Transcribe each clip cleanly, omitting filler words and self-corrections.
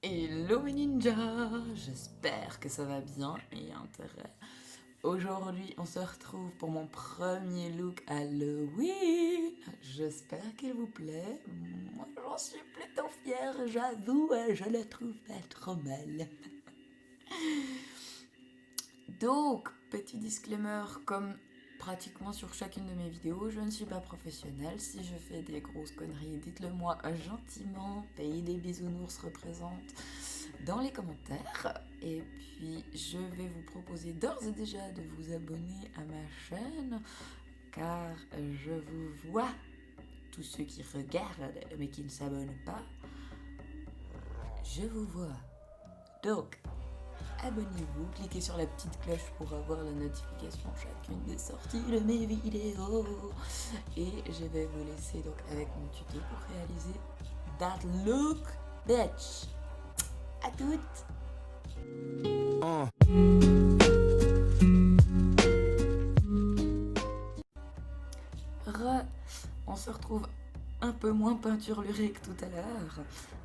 Hello mes ninjas, j'espère que ça va bien et intérêt. Aujourd'hui, on se retrouve pour mon premier look Halloween. J'espère qu'il vous plaît. Moi, j'en suis plutôt fière, j'avoue, je le trouve pas trop mal. Donc, petit disclaimer, comme pratiquement sur chacune de mes vidéos, je ne suis pas professionnelle. Si je fais des grosses conneries, dites-le moi gentiment. Pays des bisounours représente dans les commentaires. Et puis, je vais vous proposer d'ores et déjà de vous abonner à ma chaîne, car je vous vois, tous ceux qui regardent mais qui ne s'abonnent pas, je vous vois. Donc, abonnez-vous, cliquez sur la petite cloche pour avoir la notification chacune des sorties de mes vidéos. Et je vais vous laisser donc avec mon tuto pour réaliser that look, bitch. À toutes. On se retrouve un peu moins peinturluré que tout à l'heure,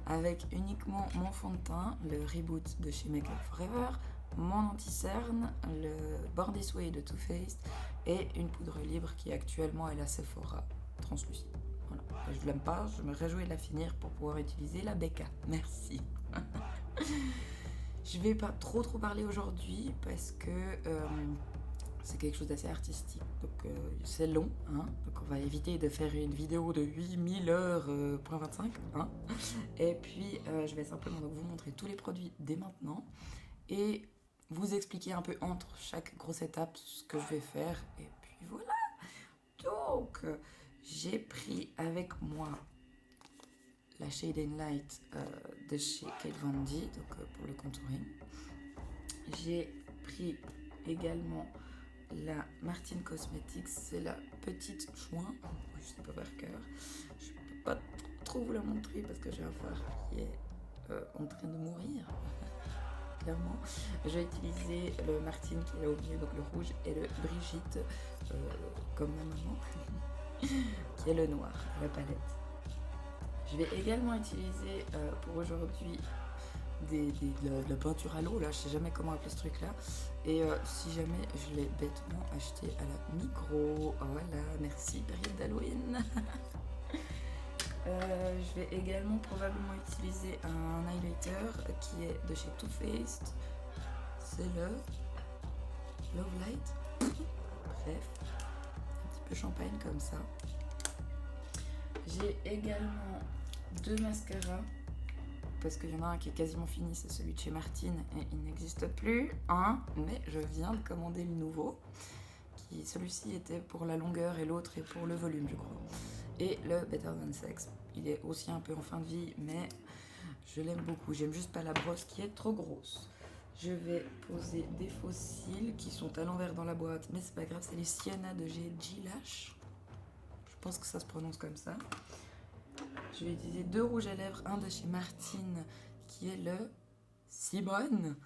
avec uniquement mon fond de teint, le reboot de chez Make Up Forever, mon anti-cerne, le Born This Way de Too Faced et une poudre libre qui actuellement est la Sephora translucide. Voilà. Je l'aime pas, je me réjouis de la finir pour pouvoir utiliser la Becca. Merci. Je vais pas trop parler aujourd'hui parce que c'est quelque chose d'assez artistique, donc c'est long, hein, donc on va éviter de faire une vidéo de 8000 heures, point 25, hein. Et puis je vais simplement donc vous montrer tous les produits dès maintenant et vous expliquer un peu entre chaque grosse étape ce que je vais faire, et puis voilà. Donc j'ai pris avec moi la Shade and Light de chez Kate Von D, donc pour le contouring. J'ai pris également la Martine Cosmetics, c'est la petite chouin, je sais pas par cœur, je peux pas trop vous la montrer parce que j'ai un phare qui est en train de mourir, clairement. J'ai utilisé le Martine qui est là au milieu, donc le rouge, et le Brigitte, comme ma maman, qui est le noir, la palette. Je vais également utiliser pour aujourd'hui de la peinture à l'eau, là, je sais jamais comment appeler ce truc là, et si jamais je l'ai bêtement acheté à la Migros, voilà, merci, période d'Halloween. Je vais également probablement utiliser un highlighter qui est de chez Too Faced, c'est le Love Light, bref, un petit peu champagne comme ça. J'ai également deux mascaras, parce qu'il y en a un qui est quasiment fini, c'est celui de chez Martine et il n'existe plus, hein, mais je viens de commander le nouveau. Celui-ci était pour la longueur et l'autre est pour le volume, je crois. Et le Better Than Sex, il est aussi un peu en fin de vie, mais je l'aime beaucoup. J'aime juste pas la brosse qui est trop grosse. Je vais poser des faux cils qui sont à l'envers dans la boîte, mais c'est pas grave, c'est les Sienna de chez Gilash. Je pense que ça se prononce comme ça. Je vais utiliser deux rouges à lèvres, un de chez Martine qui est le Simone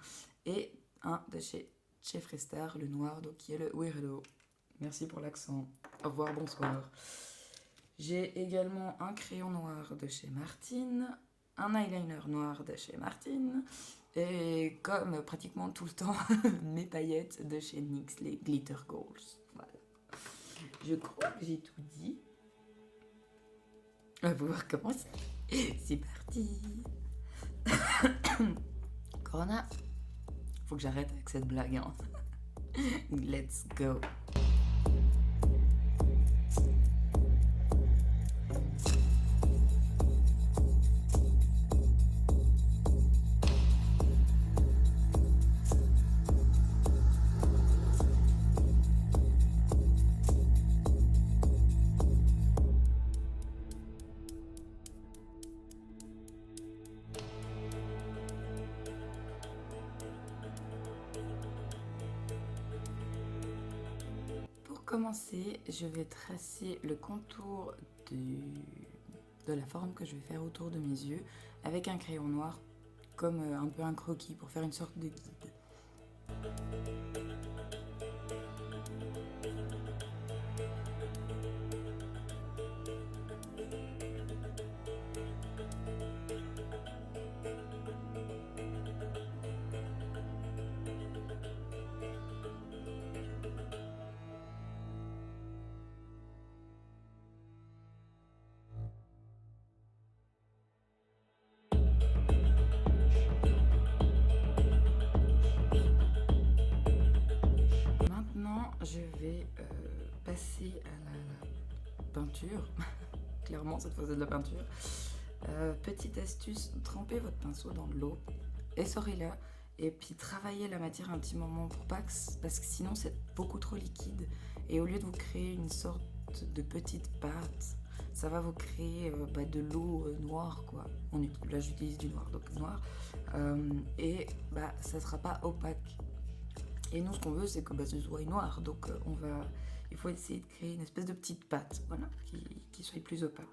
et un de chez Jeffree Star, le noir, donc qui est le Weirdo. Merci pour l'accent. Au revoir, bonsoir. J'ai également un crayon noir de chez Martine, un eyeliner noir de chez Martine et comme pratiquement tout le temps, mes paillettes de chez NYX, les Glitter Goals. Voilà. Je crois que j'ai tout dit. On va pouvoir commencer. C'est parti. Corona, faut que j'arrête avec cette blague, hein. Let's go. Pour commencer, je vais tracer le contour de la forme que je vais faire autour de mes yeux avec un crayon noir, comme un peu un croquis pour faire une sorte de guide. peinture. Clairement, cette fois c'est de la peinture. Petite astuce, trempez votre pinceau dans de l'eau, essorez-la et puis travaillez la matière un petit moment pour pas que, parce que sinon c'est beaucoup trop liquide et au lieu de vous créer une sorte de petite pâte, ça va vous créer de l'eau noire quoi. Là j'utilise du noir, donc noir, et ça sera pas opaque. Et nous ce qu'on veut c'est que ce soit noir, donc il faut essayer de créer une espèce de petite pâte, voilà, qui soit plus opaque.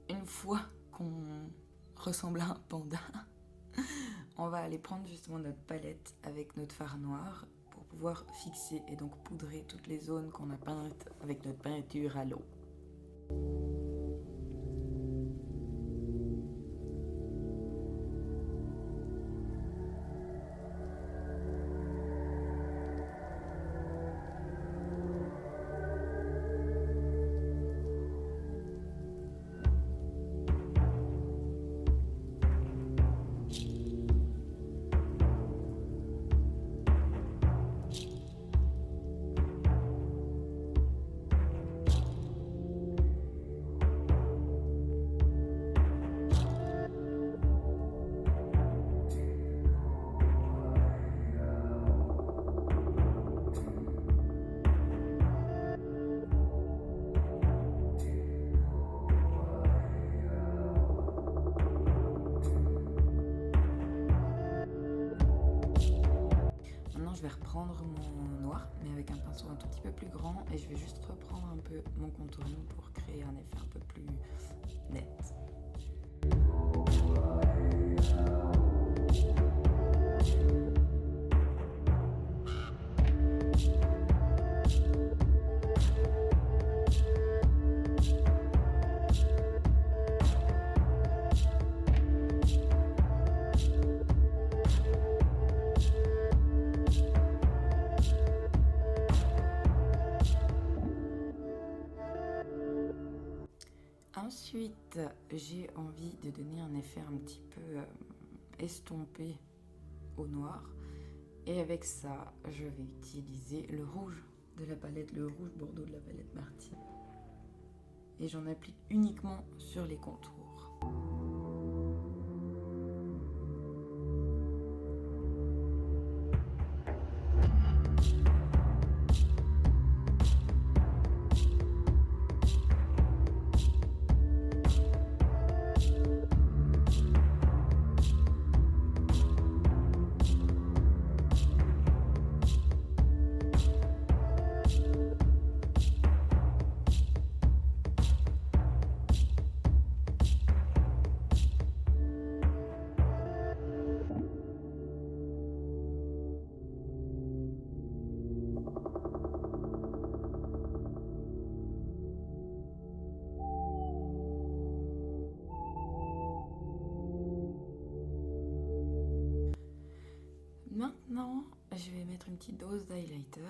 Une fois qu'on ressemble à un panda, on va aller prendre justement notre palette avec notre fard noir pour pouvoir fixer et donc poudrer toutes les zones qu'on a peintes avec notre peinture à l'eau. Je vais reprendre mon noir, mais avec un pinceau un tout petit peu plus grand, et je vais juste reprendre un peu mon contouring pour créer un effet un peu plus net. Ensuite, j'ai envie de donner un effet un petit peu estompé au noir. Et avec ça, je vais utiliser le rouge de la palette, le rouge bordeaux de la palette Martine. Et j'en applique uniquement sur les contours. je vais mettre une petite dose d'highlighter.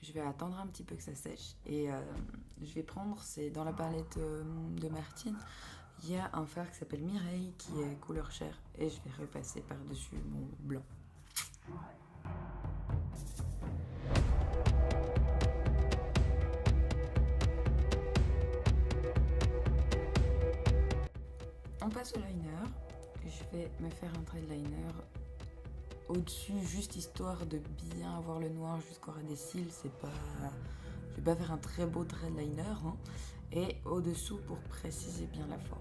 Je vais attendre un petit peu que ça sèche et je vais prendre, c'est dans la palette de Martine, il y a un fard qui s'appelle Mireille qui est couleur chair et je vais repasser par-dessus mon blanc. On passe au liner, je vais me faire un trait de liner au-dessus juste histoire de bien avoir le noir jusqu'au ras des cils, c'est pas... Je vais pas faire un très beau trait de liner, hein. Et au-dessous pour préciser bien la forme.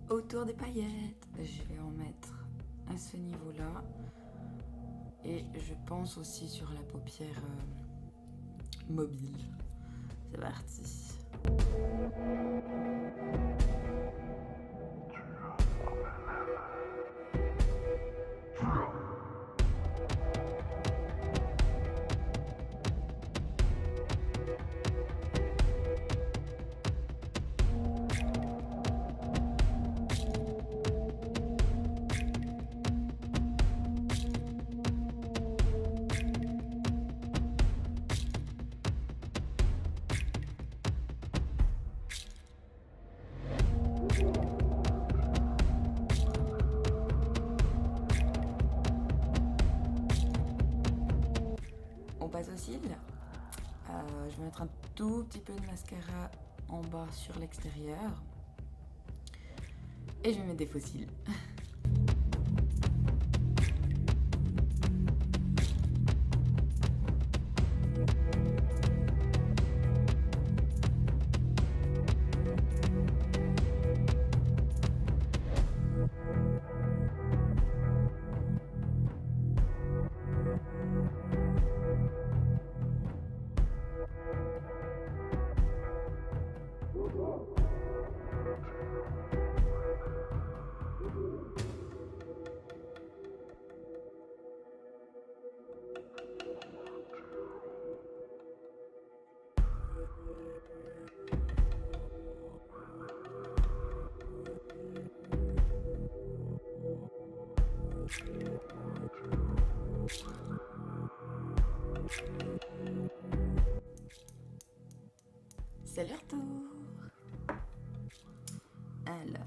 Autour des paillettes, je vais en mettre à ce niveau-là. Et je pense aussi sur la paupière mobile. C'est parti. On passe aux cils. Je vais mettre un tout petit peu de mascara en bas sur l'extérieur. Et je vais mettre des faux cils. C'est leur tour. Alors...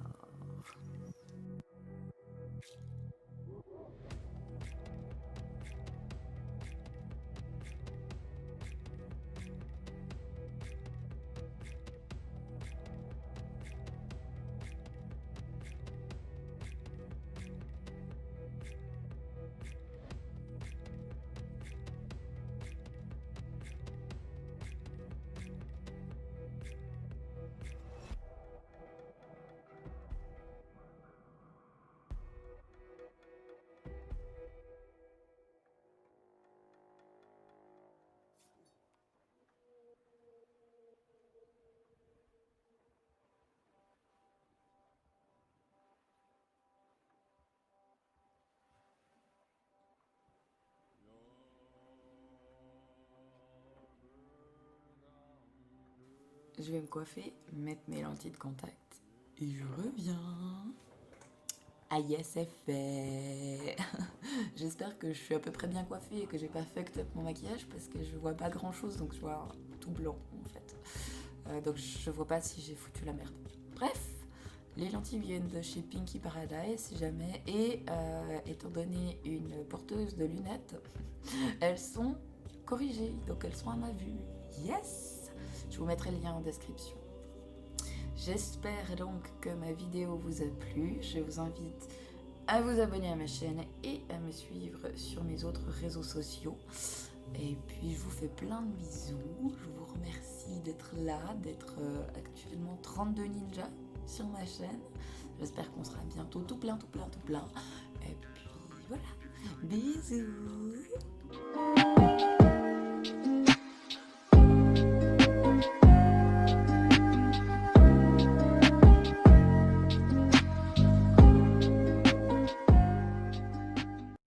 Je vais me coiffer, mettre mes lentilles de contact et je reviens. Ah yes, c'est fait. J'espère que je suis à peu près bien coiffée et que j'ai pas fucked up mon maquillage parce que je vois pas grand chose, donc je vois tout blanc en fait. Donc je vois pas si j'ai foutu la merde. Bref, les lentilles viennent de chez Pinky Paradise si jamais, et étant donné une porteuse de lunettes, elles sont corrigées, donc elles sont à ma vue. Yes! Je vous mettrai le lien en description. J'espère donc que ma vidéo vous a plu. Je vous invite à vous abonner à ma chaîne et à me suivre sur mes autres réseaux sociaux. Et puis je vous fais plein de bisous. Je vous remercie d'être là, d'être actuellement 32 ninjas sur ma chaîne. J'espère qu'on sera bientôt tout plein. Et puis voilà, bisous.